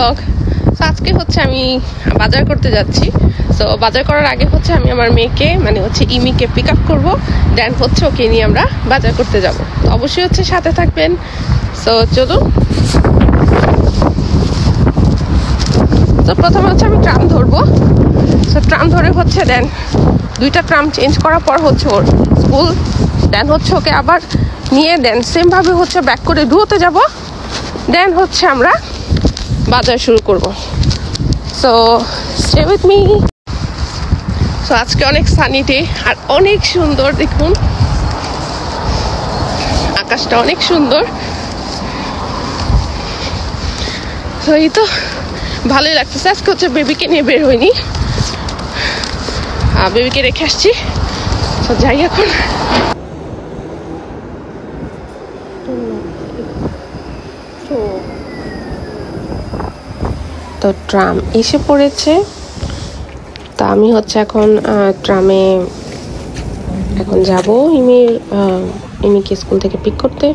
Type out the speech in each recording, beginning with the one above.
Blog. আজকে হচ্ছে আমি বাজার করতে যাচ্ছি। সো বাজার করার আগে হচ্ছে আমি আমার মেয়েকে মানে হচ্ছে ইমিকে পিক আপ করবো, দেন হচ্ছে ওকে নিয়ে আমরা বাজার করতে যাব। তো অবশ্যই হচ্ছে সাথে থাকবেন। সো চলুন। তো প্রথমে হচ্ছে আমি ট্রাম ধরবো। সো ট্রাম ধরে হচ্ছে দেন 2টা ট্রাম চেঞ্জ করার পর হচ্ছে ওর স্কুল, দেন হচ্ছে ওকে আবার নিয়ে দেন সেমভাবে হচ্ছে ব্যাক করে ডুয়োতে যাব, দেন হচ্ছে আমরা বাজার শুরু করব। So stay with me. So আজকে অনেক সানি ডে আর অনেক সুন্দর, দেখুন আকাশটা অনেক সুন্দর। তো এই তো ভালোই লাগতেছে। আজকে হচ্ছে বেবিকে নিয়ে বের হইনি, বেবিকে রেখে আসছি। তো যাই এখন। তো ট্রাম এসে পড়েছে। তা আমি হচ্ছে এখন ট্রামে এখন যাব ইমিকে স্কুল থেকে পিক করতে।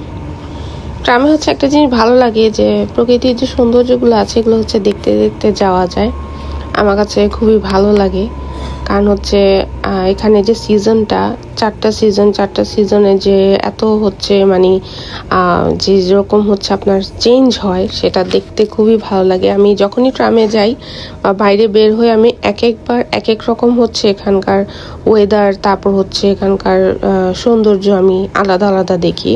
ট্রামে হচ্ছে একটা জিনিস ভালো লাগে যে প্রকৃতির যে সৌন্দর্যগুলো আছে এগুলো হচ্ছে দেখতে দেখতে যাওয়া যায়। আমার কাছে খুবই ভালো লাগে, কারণ হচ্ছে এখানে যে সিজনটা, 4টা সিজনে যে এত হচ্ছে মানে যে যেরকম হচ্ছে আপনার চেঞ্জ হয় সেটা দেখতে খুবই ভালো লাগে। আমি যখনই ট্রামে যাই বা বাইরে বের হয়ে আমি একবার এক এক রকম হচ্ছে এখানকার ওয়েদার, তারপর হচ্ছে এখানকার সৌন্দর্য আমি আলাদা আলাদা দেখি।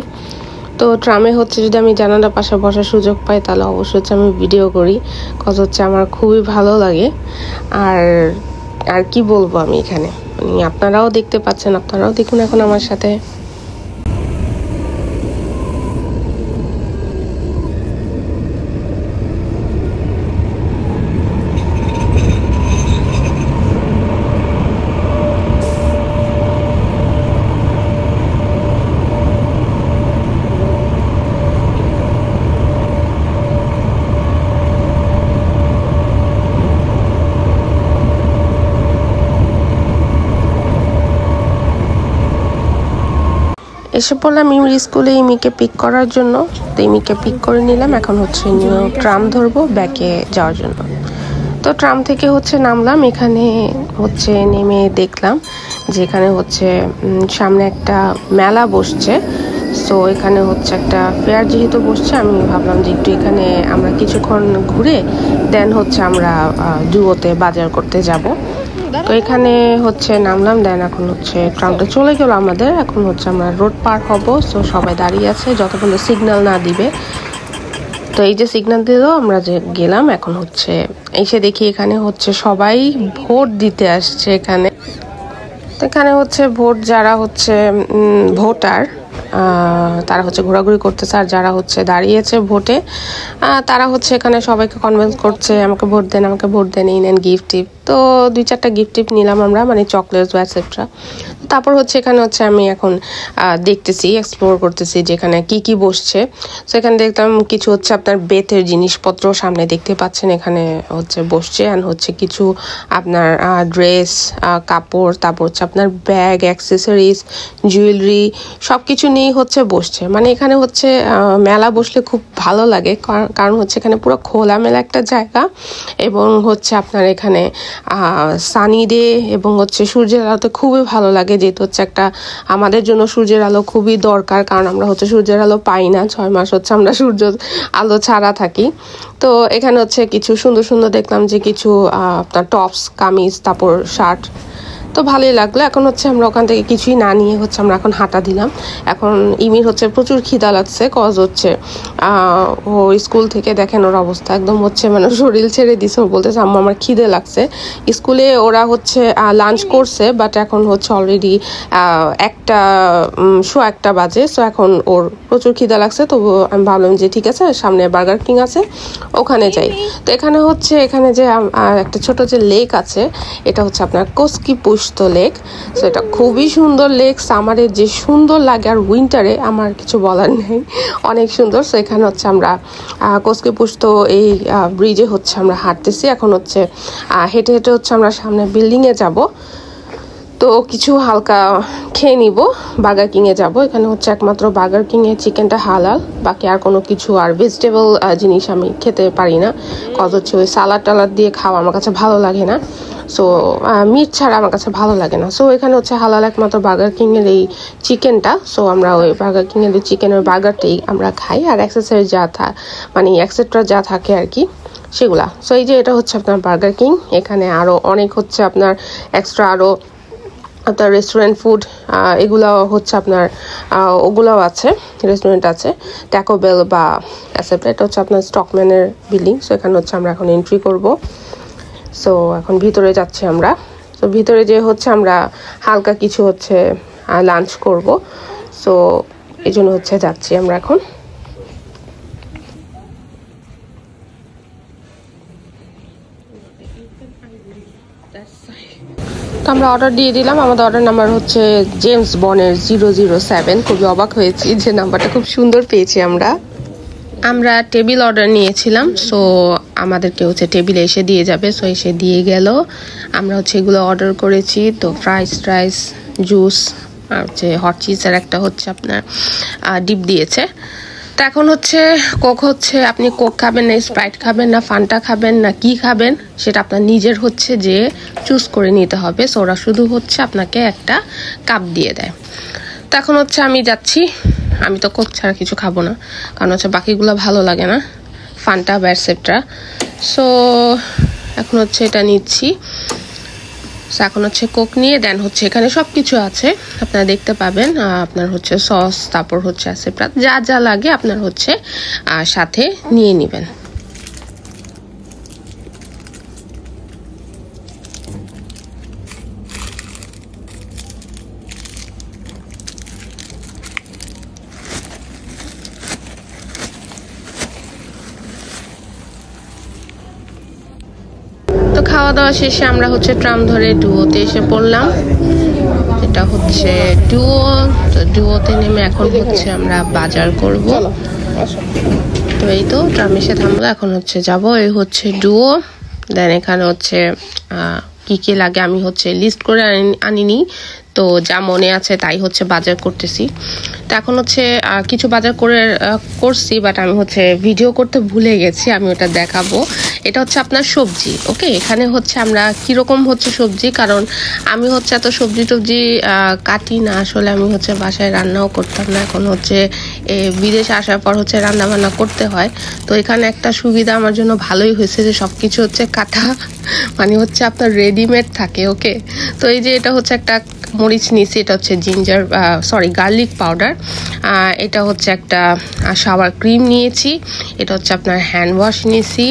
তো ট্রামে হচ্ছে যদি আমি জানালার পাশে বসার সুযোগ পাই তাহলে অবশ্যই হচ্ছে আমি ভিডিও করি, কজ হচ্ছে আমার খুবই ভালো লাগে। আর কি বলবো আমি এখানে, মানে আপনারাও দেখতে পাচ্ছেন, আপনারাও দেখুন এখন আমার সাথে। এসে পড়লাম ইমির স্কুলে ইমিকে পিক করার জন্য। তো ইমিকে পিক করে নিলাম, এখন হচ্ছে ট্রাম ধরবো ব্যাকে যাওয়ার জন্য। তো ট্রাম থেকে হচ্ছে নামলাম, এখানে হচ্ছে নেমে দেখলাম যে এখানে হচ্ছে সামনে একটা মেলা বসছে। সো এখানে হচ্ছে একটা ফেয়ার যেহেতু বসছে, আমি ভাবলাম যে একটু এখানে আমরা কিছুক্ষণ ঘুরে দেন হচ্ছে আমরা ডুয়োতে বাজার করতে যাব। তো এখানে হচ্ছে নামলাম, দেন এখন হচ্ছে ট্রামটা চলে গেল আমাদের। এখন হচ্ছে আমরা রোড পার হব। সো সবাই দাঁড়িয়ে আছে যতক্ষণ সিগন্যাল না দিবে। তো এই যে সিগন্যাল দিল আমরা যে গেলাম, এখন হচ্ছে এসে দেখি এখানে হচ্ছে সবাই ভোট দিতে আসছে এখানে। তো এখানে হচ্ছে ভোট যারা হচ্ছে ভোটার তারা হচ্ছে ঘোরাঘুরি করতেছে, আর যারা হচ্ছে দাঁড়িয়েছে ভোটে তারা হচ্ছে এখানে সবাইকে কনভিন্স করছে আমাকে ভোট দেন, আমাকে ভোট দেন, এই নেন গিফট টিপ। তো 2-4টা গিফট টিপ নিলাম আমরা, মানে চকলেটস বা এটসেট্রা। তারপর হচ্ছে এখানে হচ্ছে আমি এখন দেখতেছি, এক্সপ্লোর করতেছি যে এখানে কি কি বসছে। তো এখানে দেখতাম কিছু হচ্ছে আপনার বেতের জিনিসপত্র সামনে দেখতে পাচ্ছেন এখানে হচ্ছে বসছে, আর হচ্ছে কিছু আপনার ড্রেস, কাপড়, তারপর হচ্ছে আপনার ব্যাগ, অ্যাক্সেসরিজ, জুয়েলারি সব কিছু নিয়েই হচ্ছে বসছে। মানে এখানে হচ্ছে মেলা বসলে খুব ভালো লাগে, কারণ হচ্ছে এখানে পুরো খোলামেলা একটা জায়গা, এবং হচ্ছে আপনার এখানে সানি ডে এবং হচ্ছে সূর্যের আলোতে খুবই ভালো লাগে, যেহেতু হচ্ছে একটা আমাদের জন্য সূর্যের আলো খুবই দরকার, কারণ আমরা হচ্ছে সূর্যের আলো পাই না, 6 মাস হচ্ছে আমরা সূর্য আলো ছাড়া থাকি। তো এখানে হচ্ছে কিছু সুন্দর সুন্দর দেখলাম যে কিছু আপনার টপস, কামিজ, তারপর শার্ট। তো ভালোই লাগলো। এখন হচ্ছে আমরা ওখান থেকে কিছুই না নিয়ে হচ্ছে আমরা এখন হাঁটা দিলাম। এখন ইমির হচ্ছে প্রচুর খিদা লাগছে, কজ হচ্ছে ও স্কুল থেকে দেখেন ওর অবস্থা একদম হচ্ছে মানে শরীর ছেড়ে দিছে। ও বলতেছে আম্মা আমার খিদে লাগছে। স্কুলে ওরা হচ্ছে লাঞ্চ করছে, বাট এখন হচ্ছে অলরেডি 1:15 বাজে। সো এখন ওর প্রচুর খিদা লাগছে। তো আমি ভাবলাম যে ঠিক আছে, সামনে বার্গার কিং আছে, ওখানে যাই। তো এখানে হচ্ছে এখানে যে একটা ছোট যে লেক আছে, এটা হচ্ছে আপনার কোস্কি পুস্তো লেক। সো এটা খুবই সুন্দর লেক, সামারে যে সুন্দর লাগে আর উইন্টারে আমার কিছু বলার নেই, অনেক সুন্দর। সো এখানে হচ্ছে আমরা কোস্কি পুস্তো এই ব্রিজে হচ্ছে আমরা হাঁটতেছি। এখন হচ্ছে হেঁটে হেঁটে হচ্ছে আমরা সামনে বিল্ডিংয়ে যাব। তো কিছু হালকা খেয়ে নিব, বার্গার কিংয়ে যাব। এখানে হচ্ছে একমাত্র বার্গার কিংয়ে চিকেনটা হালাল, বাকি আর কোনো কিছু আর ভেজিটেবল জিনিস আমি খেতে পারি না, কজ হচ্ছে ওই সালাড টালাড দিয়ে খাওয়া আমার কাছে ভালো লাগে না। সো মিট ছাড়া আমার কাছে ভালো লাগে না। সো এখানে হচ্ছে হালাল একমাত্র বার্গার কিংয়ের এই চিকেনটা। সো আমরা ওই বার্গার কিংয়ের এই চিকেনের বার্গারটাই আমরা খাই, আর অ্যাক্সেসরি যা মানে এক্সেট্রা যা থাকে আর কি সেগুলা। সো এই যে এটা হচ্ছে আপনার বার্গার কিং। এখানে আরও অনেক হচ্ছে আপনার এক্সট্রা আরও আপনার রেস্টুরেন্ট ফুড এগুলো হচ্ছে আপনার ওগুলোও আছে, রেস্টুরেন্ট আছে ট্যাকো বেল বা অ্যাসেপ্ট। এটা হচ্ছে আপনার স্টকম্যানের বিল্ডিং। সো এখানে হচ্ছে আমরা এখন এন্ট্রি করব। সো এখন ভিতরে যাচ্ছি আমরা। সো ভিতরে যে হচ্ছে আমরা হালকা কিছু হচ্ছে লাঞ্চ করব। সো এই জন্য হচ্ছে যাচ্ছি আমরা এখন। তো আমরা অর্ডার দিয়ে দিলাম। আমাদের অর্ডার নাম্বার হচ্ছে জেমস বনের 007। খুবই অবাক হয়েছি যে নাম্বারটা খুব সুন্দর পেয়েছি আমরা টেবিল অর্ডার নিয়েছিলাম। সো আমাদেরকে হচ্ছে টেবিলে এসে দিয়ে যাবে। সো এসে দিয়ে গেল। আমরা হচ্ছে এগুলো অর্ডার করেছি। তো ফ্রাইস জুস আর হচ্ছে হট চিজের একটা হচ্ছে আপনার ডিপ দিয়েছে। তো এখন হচ্ছে কোক হচ্ছে আপনি কোক খাবেন না স্প্রাইট খাবেন না ফান্টা খাবেন না কি খাবেন সেটা আপনার নিজের হচ্ছে যে চুজ করে নিতে হবে। সো ওরা শুধু হচ্ছে আপনাকে একটা কাপ দিয়ে দেয়। তো এখন হচ্ছে আমি যাচ্ছি। আমি তো কোক ছাড়া কিছু খাবো না, কারণ হচ্ছে বাকিগুলো ভালো লাগে না, ফান্টা বা এটসেট্রা। সো এখন হচ্ছে এটা নিচ্ছি। এখন হচ্ছে কোক নিয়ে দেন হচ্ছে এখানে সব কিছু আছে আপনারা দেখতে পাবেন। আপনার হচ্ছে সস, তারপর হচ্ছে এটসেট্রা যা যা লাগে আপনার হচ্ছে সাথে নিয়ে নেবেন। খাওয়া দাওয়া শেষে আমরা হচ্ছে ট্রাম ধরে ডুয়োতে এসে পড়লাম। এটা হচ্ছে ডুয়ো। তো ডুয়োতে নেমে এখন হচ্ছে আমরা বাজার করব। তো এই তো ট্রাম এসে থামলো, এখন হচ্ছে যাব। এই হচ্ছে ডুয়ো। দেন এখানে হচ্ছে কি কি লাগে আমি হচ্ছে লিস্ট করে আনিনি, তো যা মনে আছে তাই হচ্ছে বাজার করতেছি। তো এখন হচ্ছে কিছু বাজার করছি, বাট আমি হচ্ছে ভিডিও করতে ভুলে গেছি, আমি ওটা দেখাবো। এটা হচ্ছে আপনার সবজি। ওকে, এখানে হচ্ছে আমরা কিরকম হচ্ছে সবজি, কারণ আমি হচ্ছে এত সবজি টবজি কাটি না আসলে, আমি হচ্ছে বাসায় রান্নাও করতাম না। এখন হচ্ছে বিদেশে আসার পর হচ্ছে রান্না বান্না করতে হয়। তো এখানে একটা সুবিধা আমার জন্য ভালোই হয়েছে যে সবকিছু হচ্ছে কাটা মানে হচ্ছে আপনার রেডিমেড থাকে। ওকে, তো এই যে এটা হচ্ছে একটা মরিচ নিয়েছি, এটা হচ্ছে গার্লিক পাউডার। এটা হচ্ছে একটা শাওয়ার ক্রিম নিয়েছি। এটা হচ্ছে আপনার হ্যান্ড ওয়াশ নিয়েছি।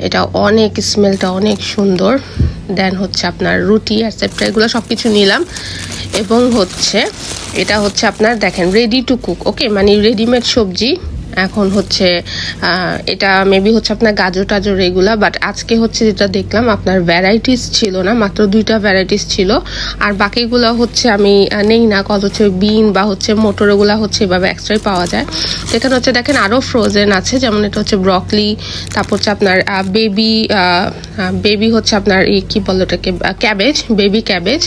এটা অনেক স্মেলটা অনেক সুন্দর। দেন হচ্ছে আপনার রুটি এটসেট্রা এগুলো সব কিছু নিলাম। এবং হচ্ছে এটা হচ্ছে আপনার দেখেন রেডি টু কুক। ওকে, মানে রেডিমেড সবজি। এখন হচ্ছে এটা মেবি হচ্ছে আপনার গাজর টাজর এগুলা, বাট আজকে হচ্ছে যেটা দেখলাম আপনার ভ্যারাইটিস ছিল না, মাত্র 2টা ভ্যারাইটিস ছিল। আর বাকিগুলো হচ্ছে আমি নেই না, কত হচ্ছে বিন বা হচ্ছে মোটর ওগুলা হচ্ছে এভাবে এক্সট্রাই পাওয়া যায়। তো এখানে হচ্ছে দেখেন আরও ফ্রোজেন আছে, যেমন এটা হচ্ছে ব্রকলি, তারপর হচ্ছে আপনার বেবি হচ্ছে আপনার কি বলে ওটাকে ক্যাবেজ, বেবি ক্যাবেজ,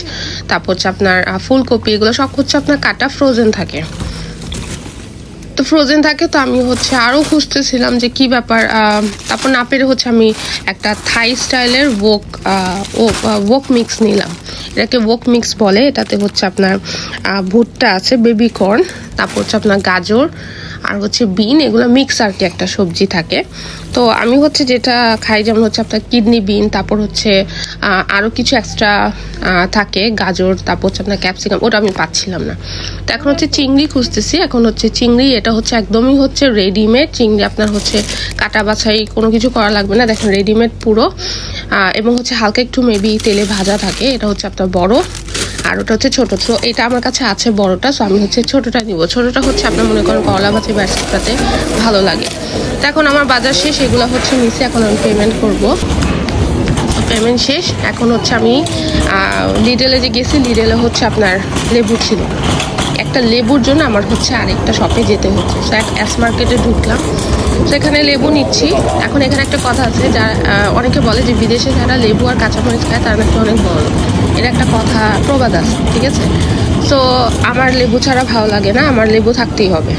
তারপর হচ্ছে আপনার ফুলকপি, এগুলো সব হচ্ছে আপনার কাটা ফ্রোজেন থাকে। তো ফ্রোজেন থাকে। তো আমি হচ্ছে আরও খুঁজতেছিলাম যে কি ব্যাপার, তারপর না পেরে হচ্ছে আমি একটা থাই স্টাইলের ওক মিক্স নিলাম। এটাকে ওক মিক্স বলে। এটাতে হচ্ছে আপনার ভুট্টা আছে, বেবি কর্ন, তারপর হচ্ছে আপনার গাজর আর হচ্ছে বিন, এগুলো মিক্স আর কি একটা সবজি থাকে। তো আমি হচ্ছে যেটা খাই যেমন হচ্ছে আপনার কিডনি বিন, তারপর হচ্ছে আরও কিছু এক্সট্রা থাকে গাজর, তারপর হচ্ছে আপনার ক্যাপসিকাম, ওটা আমি পাচ্ছিলাম না। তো এখন হচ্ছে চিংড়ি খুঁজতেছি। এখন হচ্ছে চিংড়ি, এটা হচ্ছে একদমই হচ্ছে রেডিমেড চিংড়ি, আপনার হচ্ছে কাটা বাছাই কোনো কিছু করা লাগবে না, দেখেন রেডিমেড পুরো। এবং হচ্ছে হালকা একটু মেবি তেলে ভাজা থাকে। এটা হচ্ছে আপনার বড়, আর ওটা হচ্ছে ছোটো। তো এটা আমার কাছে আছে বড়টা, সো আমি হচ্ছে ছোটোটা নিব। ছোটোটা হচ্ছে আপনার মনে করেন করলা ভাজি ব্যাটসটাতে ভালো লাগে। তো এখন আমার বাজার শেষ, এগুলো হচ্ছে নিচে। এখন আমি পেমেন্ট করব। পেমেন্ট শেষ। এখন হচ্ছে আমি লিডেলে যে গেছি, লিডেলে হচ্ছে আপনার লেবু ছিল, একটা লেবুর জন্য আমার হচ্ছে আরেকটা শপে যেতে হচ্ছে। সো এস মার্কেটে ঢুকলাম, সেখানে লেবু নিচ্ছি। এখন এখানে একটা কথা আছে, যা অনেকে বলে যে বিদেশে যারা লেবু আর কাঁচামরিচ খায় তারা নাকি অনেক বড়। এটা একটা কথা প্রবাদ আছে, ঠিক আছে? সো আমার লেবু ছাড়া ভালো লাগে না, আমার লেবু থাকতেই হবে।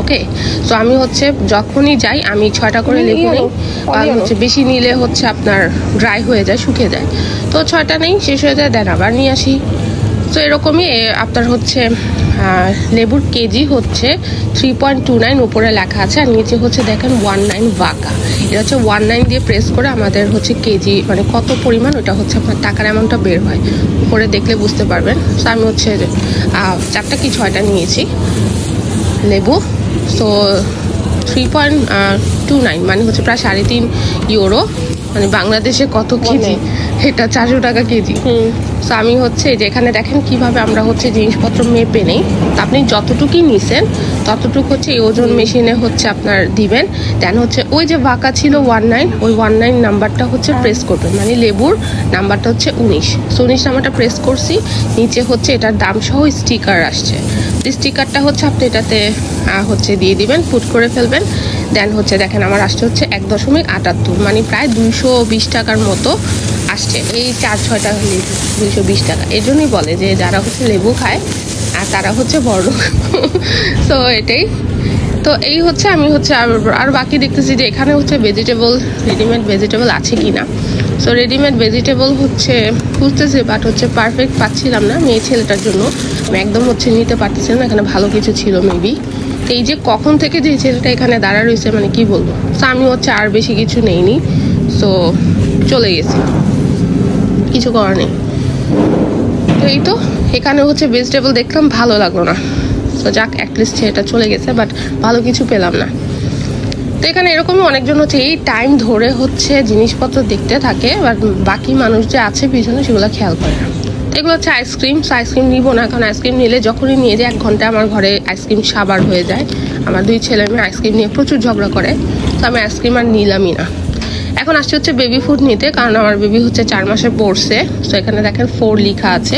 ওকে, সো আমি হচ্ছে যখনই যাই আমি 6টা করে লেবু নিই, আর হচ্ছে বেশি নিলে হচ্ছে আপনার ড্রাই হয়ে যায়, শুকিয়ে যায়। তো 6টা নেই, শেষ হয়ে যায়, দেন আবার নিয়ে আসি। তো এরকমই আপনার হচ্ছে লেবুর কেজি হচ্ছে 3.29 উপরে লেখা আছে, আর নিচে হচ্ছে দেখেন 19 ভাকা। এটা হচ্ছে 19 দিয়ে প্রেস করে আমাদের হচ্ছে কেজি মানে কত পরিমাণ, ওটা হচ্ছে আপনার টাকার অ্যামাউন্টটা বের হয়, উপরে দেখলে বুঝতে পারবেন। তো আমি হচ্ছে 4টা কি 6টা নিয়েছি লেবু। সো 3.29 মানে হচ্ছে প্রায় 3.5 ইউরো, মানে বাংলাদেশে কত কেজি, এটা 400 টাকা কেজি। সো আমি হচ্ছে যেখানে দেখেন কিভাবে আমরা হচ্ছে জিনিসপত্র মেপে নেই, তো আপনি যতটুকুই নিছেন ততটুকু হচ্ছে এই ওজন মেশিনে হচ্ছে আপনার দিবেন। দেন হচ্ছে ওই যে বাঁকা ছিল 19, ওই 19 নাম্বারটা হচ্ছে প্রেস করবেন, মানে লেবুর নাম্বারটা হচ্ছে 19। সো 19 নাম্বারটা প্রেস করছি, নিচে হচ্ছে এটার দাম সহ স্টিকার আসছে। স্টিকারটা হচ্ছে আপনি এটাতে হচ্ছে দিয়ে দিবেন, পুট করে ফেলবেন। দেন হচ্ছে দেখেন আমার আসছে হচ্ছে 1.78, মানে প্রায় 220 টাকার মতো আসছে এই 4-6টা লেবু, 220 টাকা। এই জন্যই বলে যে যারা হচ্ছে লেবু খায় আর তারা হচ্ছে বড়লোক। সো এটাই তো, এই হচ্ছে আমি হচ্ছে আর বাকি দেখতেছি যে এখানে হচ্ছে ভেজিটেবল, রেডিমেড ভেজিটেবল আছে কি না। সো রেডিমেড ভেজিটেবল হচ্ছে খুঁজতেছি, বাট হচ্ছে পারফেক্ট পাচ্ছিলাম না মেয়ে ছেলেটার জন্য, আমি একদম হচ্ছে নিতে পারতেছিলাম না। এখানে ভালো কিছু ছিল মেবি, এই যে কখন থেকে যে ছেলেটা এখানে দাঁড়া রয়েছে মানে কি বলবো। সো আমি হচ্ছে আর বেশি কিছু নেইনি, সো চলে গেছি, কিছু করার নেই। তো এই তো এখানে হচ্ছে ভেজিটেবল দেখলাম, ভালো লাগলো না। তো যাক, অ্যাটলিস্ট এটা চলে গেছে, বাট ভালো কিছু পেলাম না। তো এখানে এরকমই অনেকজন হচ্ছে এই টাইম ধরে হচ্ছে জিনিসপত্র দেখতে থাকে, বাট বাকি মানুষ যে আছে পিছনে সেগুলো খেয়াল করে না। এগুলো হচ্ছে আইসক্রিম। আইসক্রিম নিব না, কারণ আইসক্রিম নিলে যখনই নিয়ে যায় 1 ঘন্টা আমার ঘরে আইসক্রিম সাবার হয়ে যায়। আমার 2 ছেলে মেয়ে আইসক্রিম নিয়ে প্রচুর ঝগড়া করে, তো আমি আইসক্রিম আর নিলামই না। এখন আসছে হচ্ছে বেবি ফুড নিতে, কারণ আমার বেবি হচ্ছে 4 মাসে পড়ছে। তো এখানে দেখেন 4 লেখা আছে।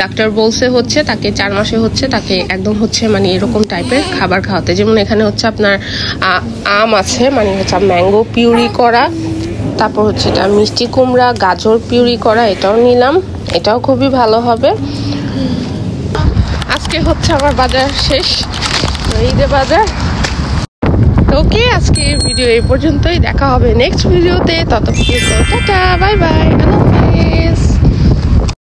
ডাক্তার বলছে হচ্ছে তাকে 4 মাসে হচ্ছে তাকে একদম হচ্ছে মানে এরকম টাইপের খাবার খাওয়াতে, যেমন এখানে হচ্ছে আপনার আম আছে, মানে হচ্ছে ম্যাঙ্গো পিউরি করা, তারপর হচ্ছে এটা মিষ্টি কুমড়া, গাজর পিউরি করা, এটাও নিলাম, এটাও খুবই ভালো হবে। আজকে হচ্ছে আমার বাজার শেষ, ঈদের বাজার। ওকে, আজকে ভিডিও এই পর্যন্তই, দেখা হবে নেক্সট ভিডিওতে, ততক্ষণ টাটা, বাই বাই, আল্লাহ হাফেজ।